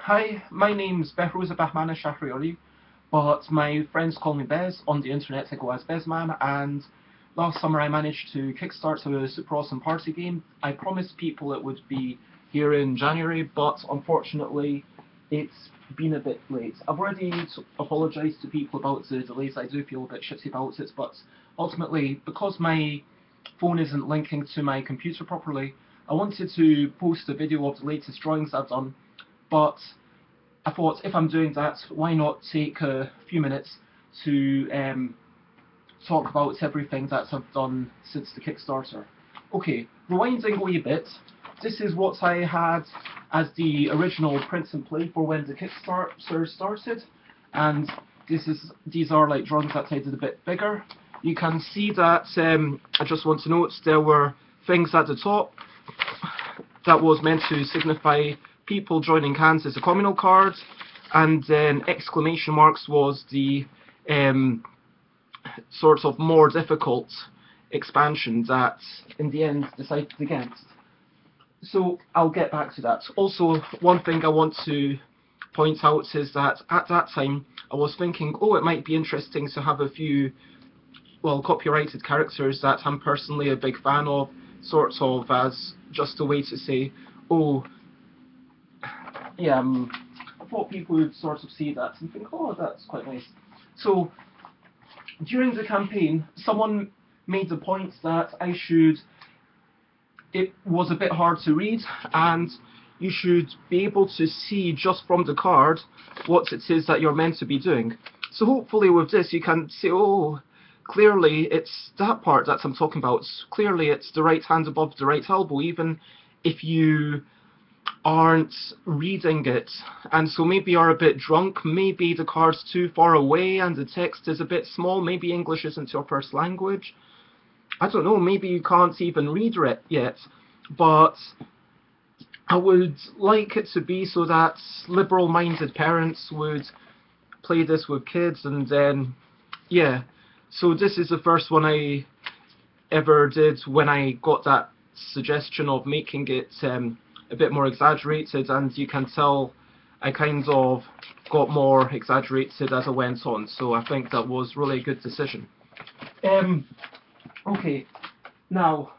Hi, my name's Behrouz Bahmana Shahriori, but my friends call me Bez. On the internet I go as Bezman, and last summer I managed to kickstart a super awesome party game. I promised people it would be here in January, but unfortunately it's been a bit late. I've already apologised to people about the delays. I do feel a bit shitty about it, but ultimately, because my phone isn't linking to my computer properly, I wanted to post a video of the latest drawings I've done, but I thought if I'm doing that, why not take a few minutes to talk about everything that I've done since the Kickstarter. Okay, rewinding a wee bit, this is what I had as the original print and play for when the Kickstarter started, and these are like drawings that I did a bit bigger. You can see that I just want to note there were things at the top that was meant to signify people joining hands as a communal card, and then exclamation marks was the sort of more difficult expansion that in the end decided against. So I'll get back to that. Also, one thing I want to point out is that at that time I was thinking, oh, it might be interesting to have a few, well, copyrighted characters that I'm personally a big fan of, sort of as just a way to say, oh, yeah, I thought people would sort of see that and think, oh, that's quite nice. So during the campaign, someone made the point that it was a bit hard to read, and you should be able to see just from the card what it is that you're meant to be doing. So hopefully with this you can say, oh, clearly it's that part that I'm talking about. Clearly it's the right hand above the right elbow, even if you aren't reading it, and so maybe you're a bit drunk, maybe the card's too far away and the text is a bit small, maybe English isn't your first language, I don't know, maybe you can't even read it yet, but I would like it to be so that liberal-minded parents would play this with kids, and then, yeah, so this is the first one I ever did when I got that suggestion of making it a bit more exaggerated, and you can tell I kind of got more exaggerated as I went on, so I think that was really a good decision. Okay, now,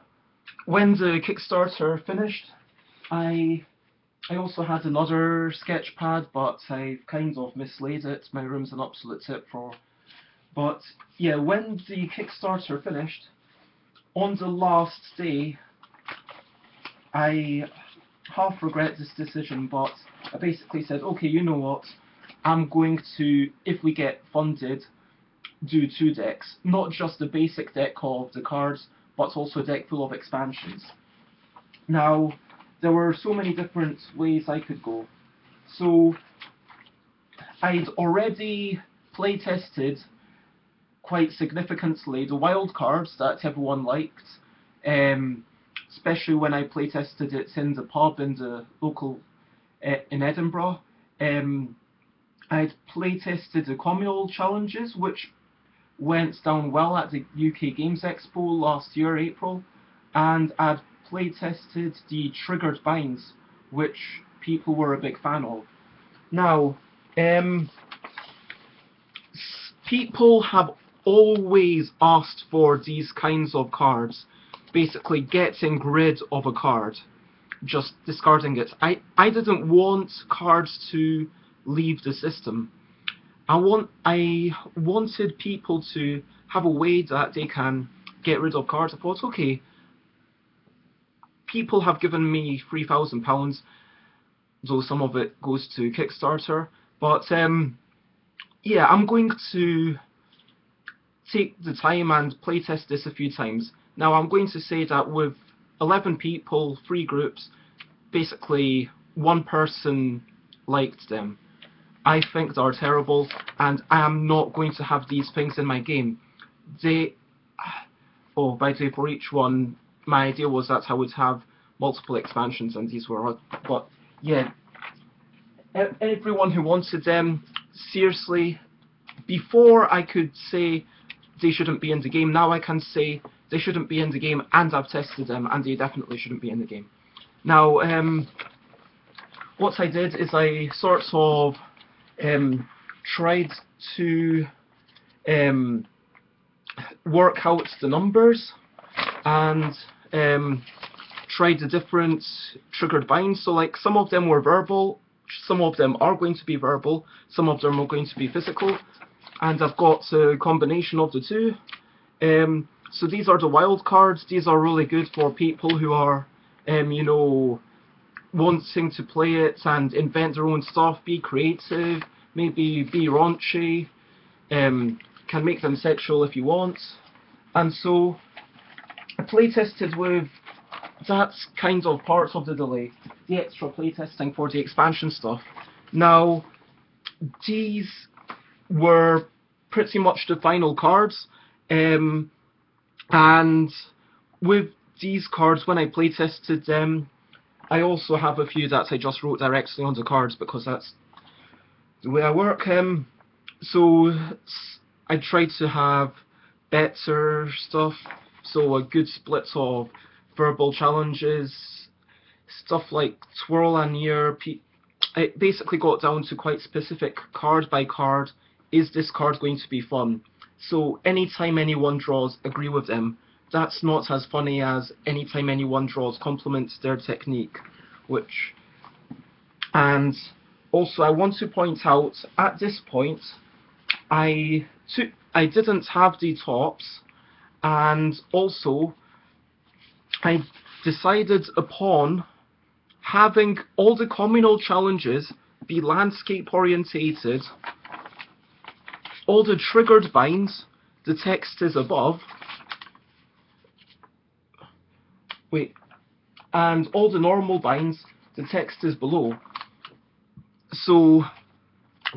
when the Kickstarter finished, I also had another sketch pad, but I've kind of mislaid it. My room's an absolute tip for. But yeah, when the Kickstarter finished, on the last day, I half regret this decision, but I basically said, okay, you know what, I'm going to, if we get funded, do 2 decks. Not just the basic deck of the cards, but also a deck full of expansions. Now, there were so many different ways I could go. So, I'd already playtested quite significantly the wild cards that everyone liked, especially when I playtested it in the pub in the local in Edinburgh. I'd playtested the communal challenges, which went down well at the UK Games Expo last year, April, and I'd playtested the triggered binds, which people were a big fan of. Now, people have always asked for these kinds of cards, basically getting rid of a card, just discarding it. I didn't want cards to leave the system. I wanted people to have a way that they can get rid of cards. I thought, okay, people have given me £3,000, though some of it goes to Kickstarter, but yeah, I'm going to take the time and playtest this a few times. Now, I'm going to say that with 11 people, 3 groups, basically one person liked them. I think they're terrible, and I am not going to have these things in my game. Oh, by the way, for each one, my idea was that I would have multiple expansions, and these were, but yeah, everyone who wanted them, seriously, before I could say they shouldn't be in the game, now I can say they shouldn't be in the game, and I've tested them, and they definitely shouldn't be in the game. Now, what I did is I sort of tried to work out the numbers and tried the different triggered binds. So like some of them were verbal, some of them are going to be verbal, some of them are going to be physical, and I've got a combination of the two. So these are the wild cards. These are really good for people who are, you know, wanting to play it and invent their own stuff, be creative, maybe be raunchy, can make them sexual if you want. And so I playtested with that kind of part of the delay, the extra playtesting for the expansion stuff. Now, these were pretty much the final cards, and with these cards, when I playtested them, I also have a few that I just wrote directly on the cards because that's the way I work. So I tried to have better stuff, so a good split of verbal challenges, stuff like twirl and near. It basically got down to quite specific card by card. Is this card going to be fun? So anytime anyone draws, agree with them. That's not as funny as anytime anyone draws, compliment their technique. And also I want to point out, at this point, I didn't have the tops, and also I decided upon having all the communal challenges be landscape orientated, all the triggered binds, the text is above, and all the normal binds, the text is below. So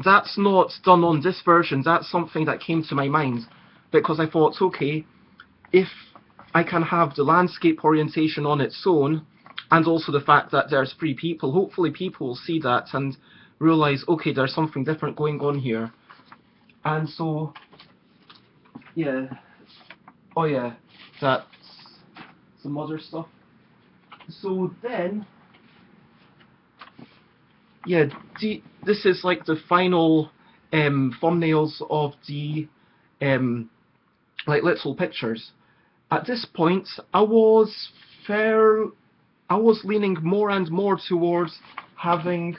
that's not done on this version, that's something that came to my mind, because I thought, okay, if I can have the landscape orientation on its own, and also the fact that there's 3 people, hopefully people will see that and realise, okay, there's something different going on here. And so, yeah, oh yeah, that's some other stuff. So then, yeah, this is like the final thumbnails of the like little pictures. At this point, I was leaning more and more towards having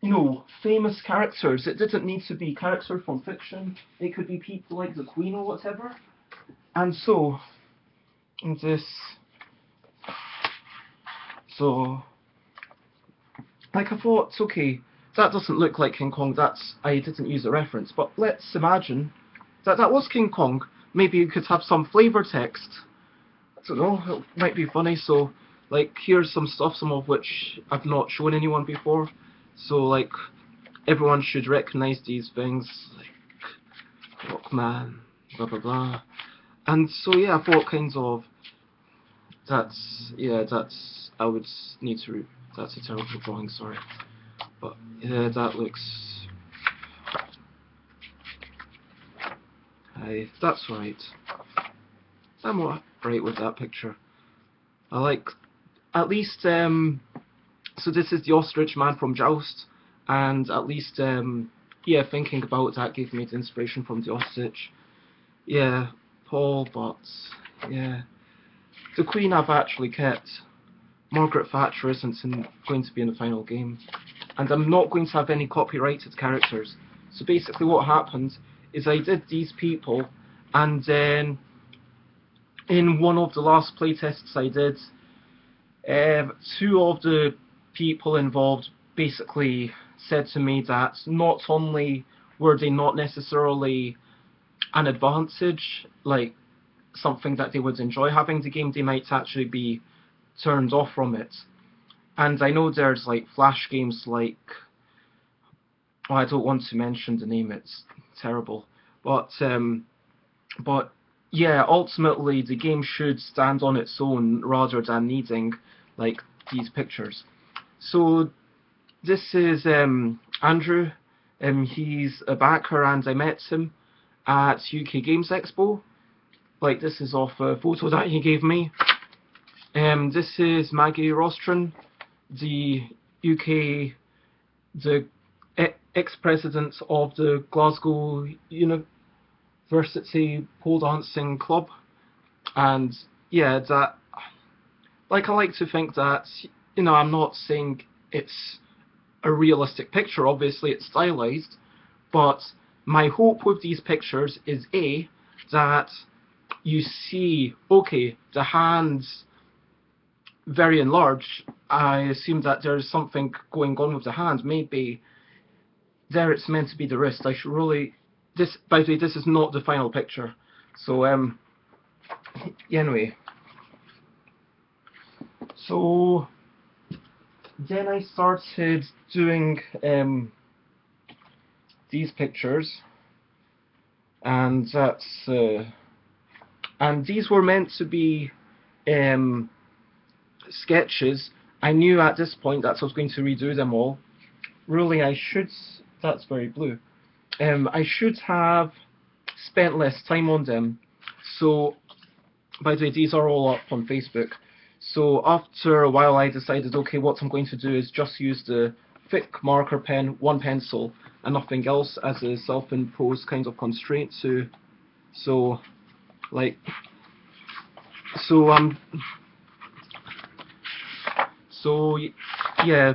you know, famous characters. It didn't need to be characters from fiction. It could be people like the Queen or whatever. And so, like I thought, okay, that doesn't look like King Kong, I didn't use a reference, but let's imagine that that was King Kong. Maybe you could have some flavor text. I don't know, it might be funny, so, like, here's some stuff, some of which I've not shown anyone before. So, like, everyone should recognize these things, like, Rockman, blah blah blah. And so, yeah, I thought kind of, I would need to, that's a terrible drawing, sorry. But, yeah, that looks, that's right. I'm alright with that picture. I like, at least, so this is the ostrich man from Joust, and at least, yeah, thinking about that gave me the inspiration from the ostrich. Yeah, Paul, but, yeah. The Queen I've actually kept. Margaret Thatcher isn't going to be in the final game. And I'm not going to have any copyrighted characters. So basically what happened is I did these people, and then in one of the last playtests I did, 2 of the people involved basically said to me that not only were they not necessarily an advantage, like something that they would enjoy having the game, they might actually be turned off from it. And I know there's like flash games like, well, I don't want to mention the name, it's terrible, but yeah, ultimately the game should stand on its own rather than needing like these pictures. So this is Andrew. He's a backer, and I met him at UK Games Expo. Like, this is off a photo that he gave me. This is Maggie Rostron, the UK, the ex-president of the Glasgow University Pole Dancing Club, and yeah, that, like, I like to think that, I'm not saying it's a realistic picture, obviously it's stylized, but my hope with these pictures is A, that you see, okay, the hands very enlarged. I assume that there's something going on with the hand. Maybe there it's meant to be the wrist. I should really. This, by the way, this is not the final picture. So anyway. So then I started doing these pictures, and and these were meant to be sketches. I knew at this point that I was going to redo them all. Really, I should. That's very blue. I should have spent less time on them. So, by the way, these are all up on Facebook. So after a while, I decided, okay, what I'm going to do is just use the thick marker pen, one pencil, and nothing else as a self-imposed kind of constraint. So yeah,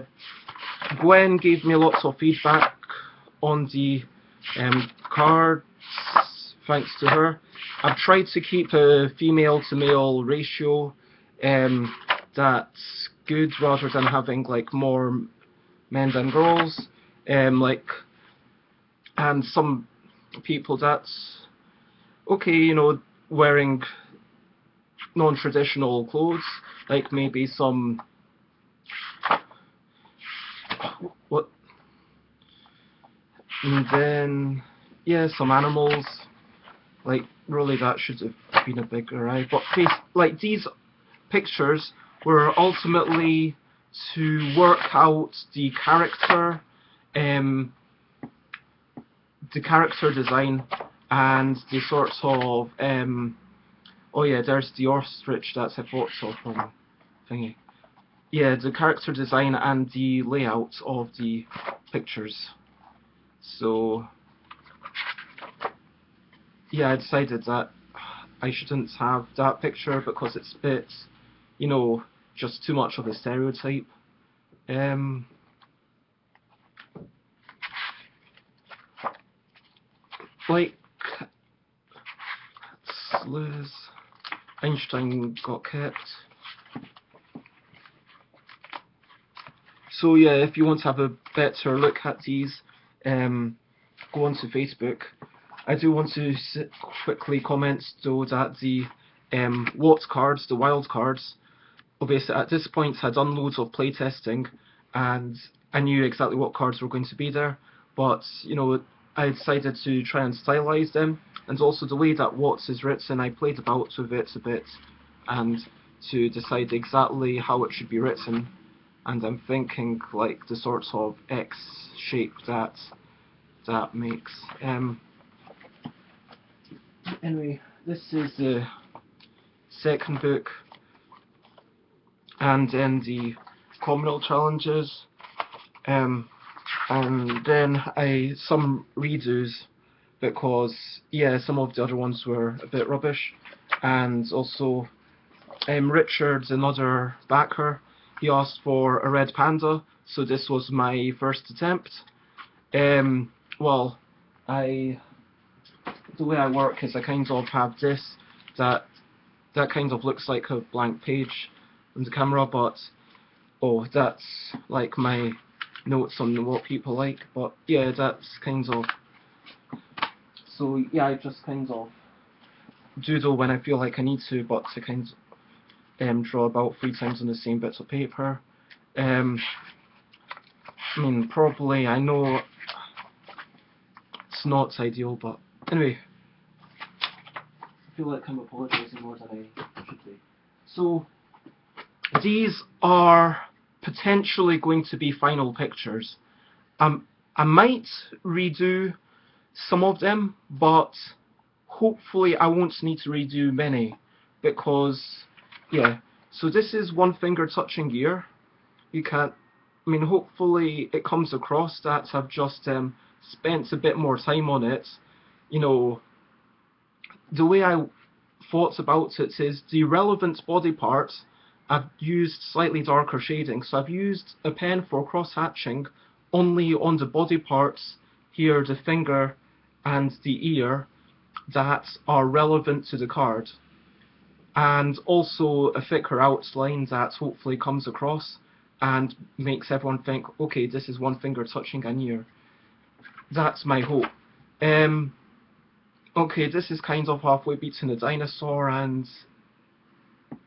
Gwen gave me lots of feedback on the cards, thanks to her. I've tried to keep a female to male ratio that's good, rather than having like more men than girls. And some people, that's okay, wearing non-traditional clothes, like maybe some and then some animals, like really that should have been a bigger eye, but like these pictures were ultimately to work out the character design and the sorts of oh yeah, there's the ostrich that's a photo from thingy. Yeah, the character design and the layout of the pictures. So yeah, I decided that I shouldn't have that picture because it's a bit, just too much of a stereotype. Like Liz, Einstein got kept. So yeah, if you want to have a better look at these, go onto Facebook. I do want to quickly comment though that the WOT cards, the wild cards, obviously at this point I'd done loads of playtesting and I knew exactly what cards were going to be there, but I decided to try and stylize them, and also the way that WOTS is written, I played about with it a bit and to decide exactly how it should be written, and I'm thinking like the sort of X shape that makes. Anyway, this is the second book, and then the Communal Challenges, and then some redos, because some of the other ones were a bit rubbish, and also Richard, another backer, he asked for a red panda, so this was my first attempt. Well, the way I work is I kind of have this, that kind of looks like a blank page on the camera, but that's like my notes on what people like, but yeah, that's kind of, so yeah, I just kind of doodle when I feel like I need to, but to kind of draw about 3 times on the same bits of paper. I mean, probably, I know it's not ideal, but anyway, I feel like I'm apologising more than I should be. So, these are potentially going to be final pictures. I might redo some of them, but hopefully I won't need to redo many, because So this is one finger touching gear. You can't, I mean, hopefully it comes across that I've just spent a bit more time on it. You know, the way I thought about it is the relevant body parts I've used slightly darker shading. So I've used a pen for cross-hatching only on the body parts here, the finger and the ear, that are relevant to the card. And also a thicker outline that hopefully comes across and makes everyone think, okay, this is one finger touching an ear. That's my hope. Okay, this is kind of halfway between a dinosaur and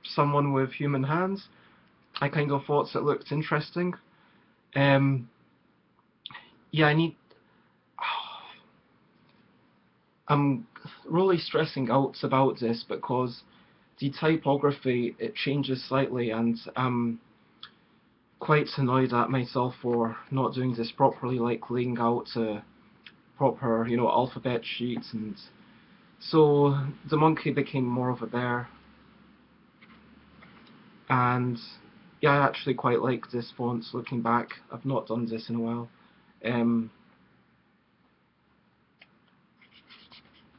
someone with human hands. I kind of thought it looked interesting. Yeah, I'm really stressing out about this because the typography, it changes slightly, and I'm quite annoyed at myself for not doing this properly, like laying out a proper, alphabet sheet. And so the monkey became more of a bear. And yeah, I actually quite like this font looking back. I've not done this in a while.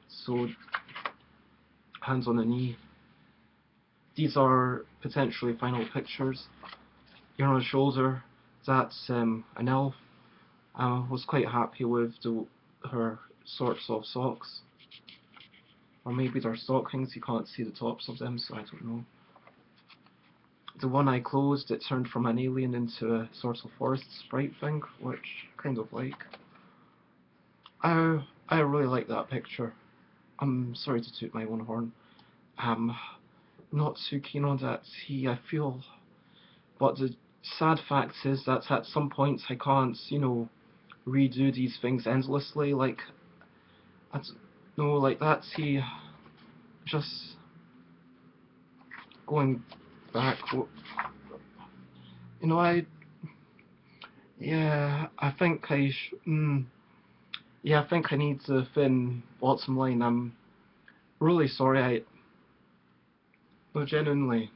So hands on the knee. These are potentially final pictures. Here on the shoulder, that's an elf. I was quite happy with her sorts of socks. Or maybe they're stockings, you can't see the tops of them, so I don't know. The one I closed, it turned from an alien into a sort of forest sprite thing, which I kind of like. I really like that picture. I'm sorry to toot my own horn. I'm not too keen on that I feel. But the sad fact is that at some points I can't, redo these things endlessly. Like, I don't know, like that just going back. I think I think I need to thin bottom line. I'm really sorry. No, genuinely.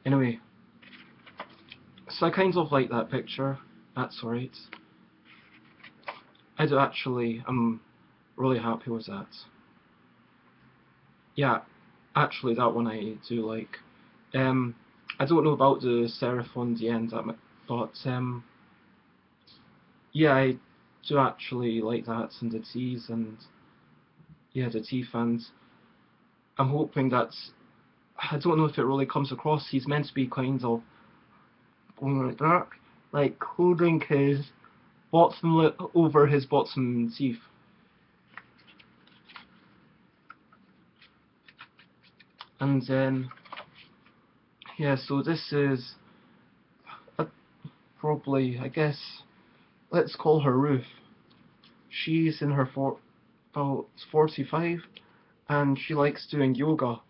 Anyway, so I kind of like that picture. That's alright. I'm really happy with that. Yeah, actually, that one I do like. I don't know about the serif on the end, but yeah, I do actually like that, and the T's, and yeah, the T fans. I'm hoping that, I don't know if it really comes across, he's meant to be kind of going like that, like holding his bottom lip over his bottom teeth. And then, yeah, so this is probably, I guess, let's call her Ruth. She's in her about 45, and she likes doing yoga.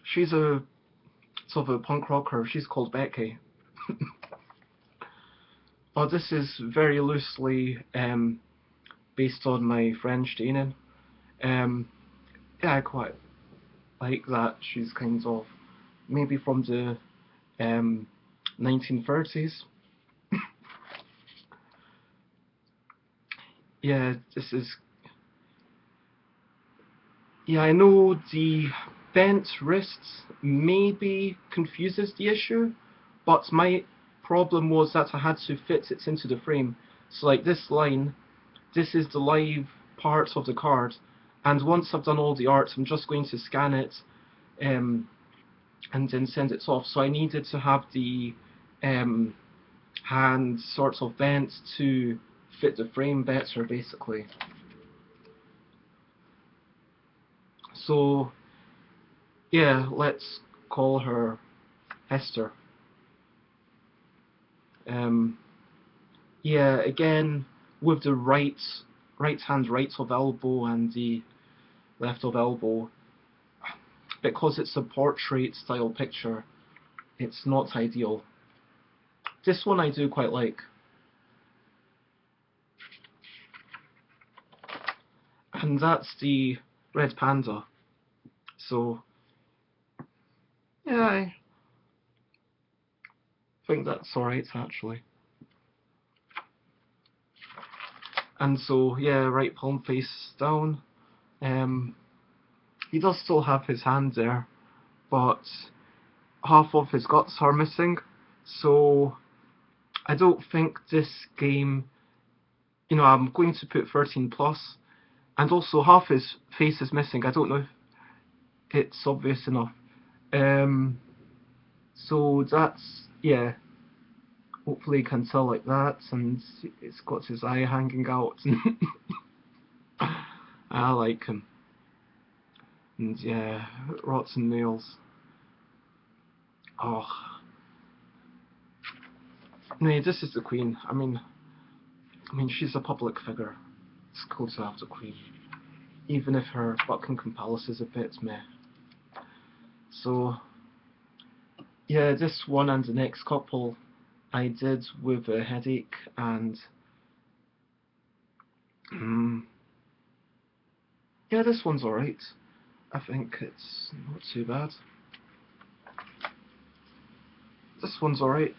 She's a sort of a punk rocker. She's called Becky. But this is very loosely based on my friend Janen. Yeah, I quite like that. She's kind of maybe from the 1930s. Yeah, this is. Yeah, I know the bent wrists maybe confuses the issue, but my problem was that I had to fit it into the frame. So like this line, this is the live part of the card, and once I've done all the art, I'm just going to scan it and then send it off. So I needed to have the hand sort of bent to fit the frame better, basically. So yeah, let's call her Esther. Yeah, again with the right hand right of elbow and the left of elbow, because it's a portrait style picture, it's not ideal. This one I do quite like. And that's the red panda. So yeah, I think that's alright actually. And so yeah, right palm face down. He does still have his hand there, but half of his guts are missing. So I don't think this game, I'm going to put 13 plus, and also half his face is missing. I don't know if it's obvious enough. So that's, yeah, hopefully you can tell like that, and it's got his eye hanging out. I like him. And yeah, rotten nails. Oh. No, this is the Queen. I mean, she's a public figure. It's cool to have the Queen. Even if her Buckingham Palace is a bit meh. So, yeah, this one and the next couple I did with a headache, and yeah, this one's alright. I think it's not too bad. This one's alright.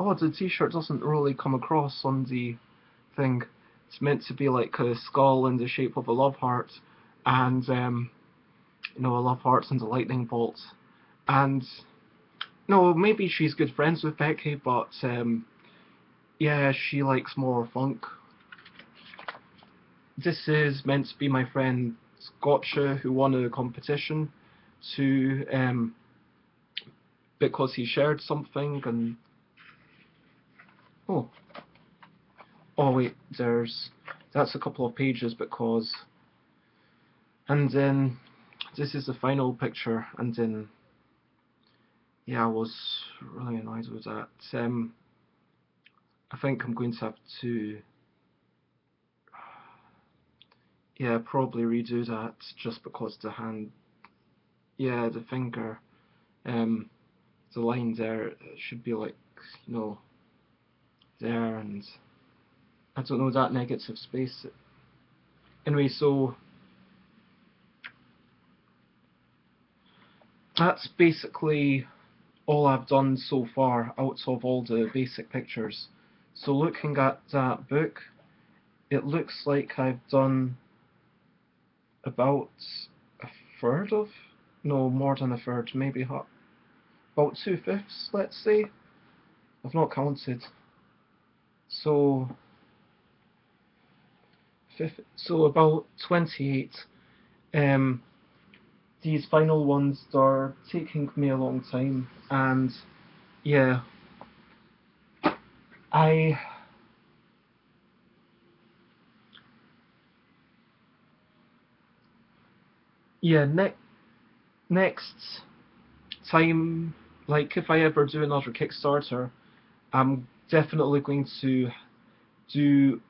Oh, the t-shirt doesn't really come across on the thing. It's meant to be like a skull in the shape of a love heart, and a love heart and a lightning bolt. And no, maybe she's good friends with Becky, but yeah, she likes more funk. This is meant to be my friend Gotcha, who won a competition to because he shared something. And oh wait, that's a couple of pages because, and then this is the final picture, and then yeah, I was really annoyed with that. I think I'm going to have to, yeah, probably redo that, just because the hand, yeah, the finger, the line there should be like, there, and I don't know, that negative space. Anyway, so that's basically all I've done so far out of all the basic pictures. So looking at that book, it looks like I've done about a third of, no, more than a third, maybe about 2/5, let's say. I've not counted. So, so about 28. Um, these final ones are taking me a long time, and yeah, I yeah next time, like if I ever do another Kickstarter, I'm definitely going to do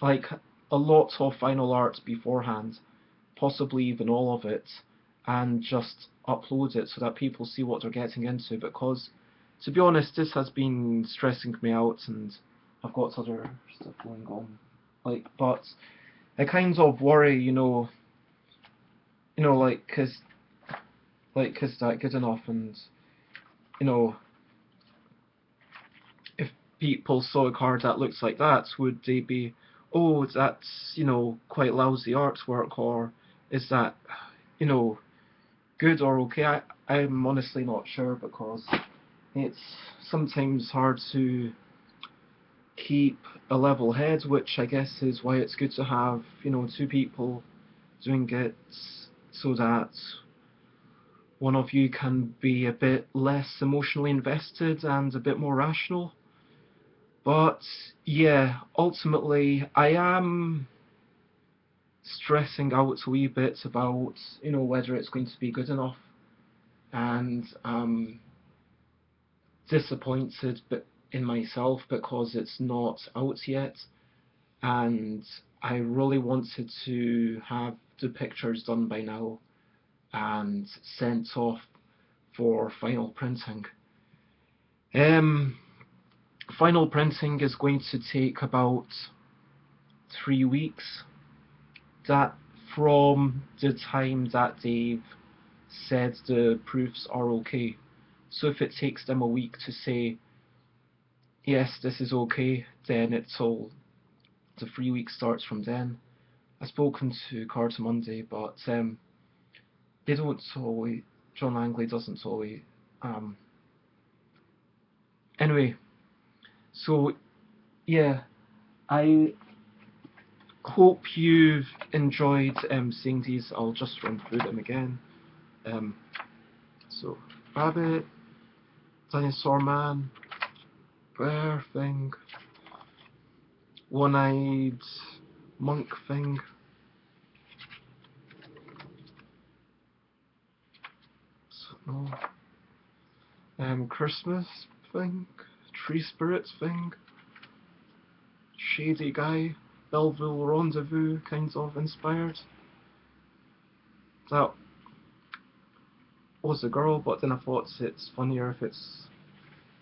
like a lot of final art beforehand, possibly even all of it, and just upload it so that people see what they're getting into. Because, to be honest, this has been stressing me out, and I've got other stuff going on. But I kind of worry, is that good enough? And you know, if people saw a card that looks like that, would they be, oh, that's quite lousy artwork, or is that you know good or okay? I'm honestly not sure, because it's sometimes hard to keep a level head, which I guess is why it's good to have two people doing it, so that one of you can be a bit less emotionally invested and a bit more rational. But yeah, ultimately I am stressing out a wee bit about whether it's going to be good enough, and disappointed in myself because it's not out yet, and I really wanted to have the pictures done by now and sent off for final printing. Final printing is going to take about 3 weeks. That from the time that they've said the proofs are okay. So if it takes them a week to say, yes, this is okay, then the 3 week starts from then. I've spoken to Cards Monday, but they don't always, John Langley doesn't always. Anyway, so yeah, I hope you've enjoyed seeing these. I'll just run through them again. So, Rabbit, Dinosaur Man, Bear Thing, One-Eyed Monk Thing, so, no, Christmas Thing, Tree Spirit Thing, Shady Guy, Belleville Rendezvous, kind of inspired. That was a girl, but then I thought it's funnier if it's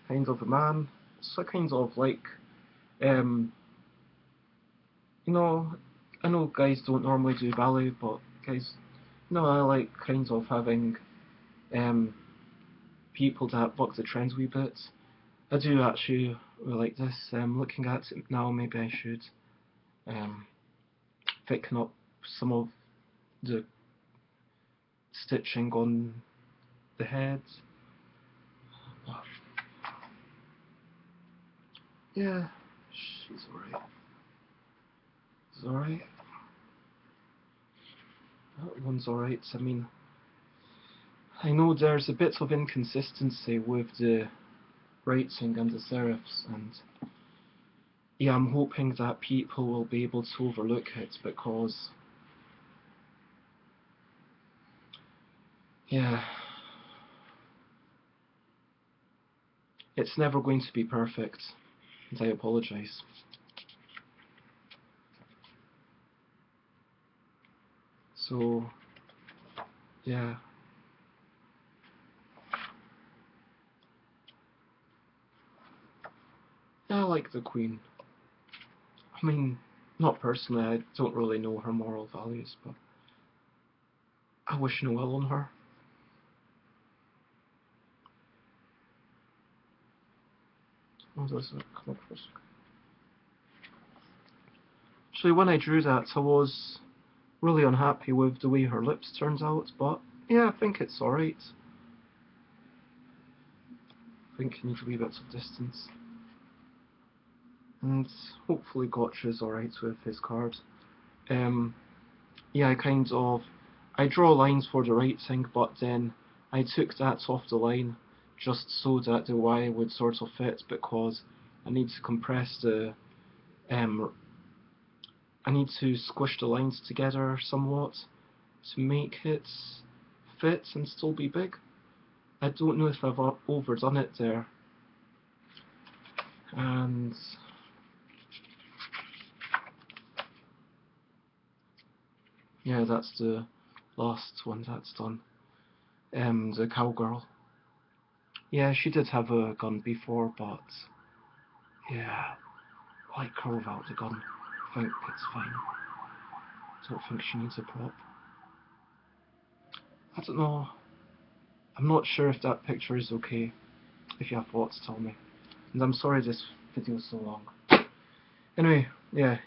kind of a man. So kind of like, you know, I know guys don't normally do ballet, but guys, I like kind of having people that buck the trends a wee bit. I do actually really like this. Looking at it now, maybe I should thicken up some of the stitching on the head. Yeah, she's alright. It's alright. That one's alright. I mean, I know there's a bit of inconsistency with the writing and the serifs, and yeah, I'm hoping that people will be able to overlook it, because yeah, it's never going to be perfect, and I apologise. So yeah. Yeah, I like the Queen. I mean, not personally, I don't really know her moral values, but I wish no ill on her. Oh, does it come up first? Actually, when I drew that, I was really unhappy with the way her lips turned out, but yeah, I think it's alright. I think you need a wee bit of distance. And hopefully Gotcha's alright with his card. Yeah, I draw lines for the writing, but then I took that off the line just so that the Y would sort of fit, because I need to compress I need to squish the lines together somewhat to make it fit and still be big. I don't know if I've overdone it there. And yeah, that's the last one that's done. The cowgirl. Yeah, she did have a gun before, but yeah, I like her without the gun. I think it's fine. Don't think she needs a prop. I don't know. I'm not sure if that picture is okay. If you have thoughts, tell me. And I'm sorry this video is so long. Anyway, yeah,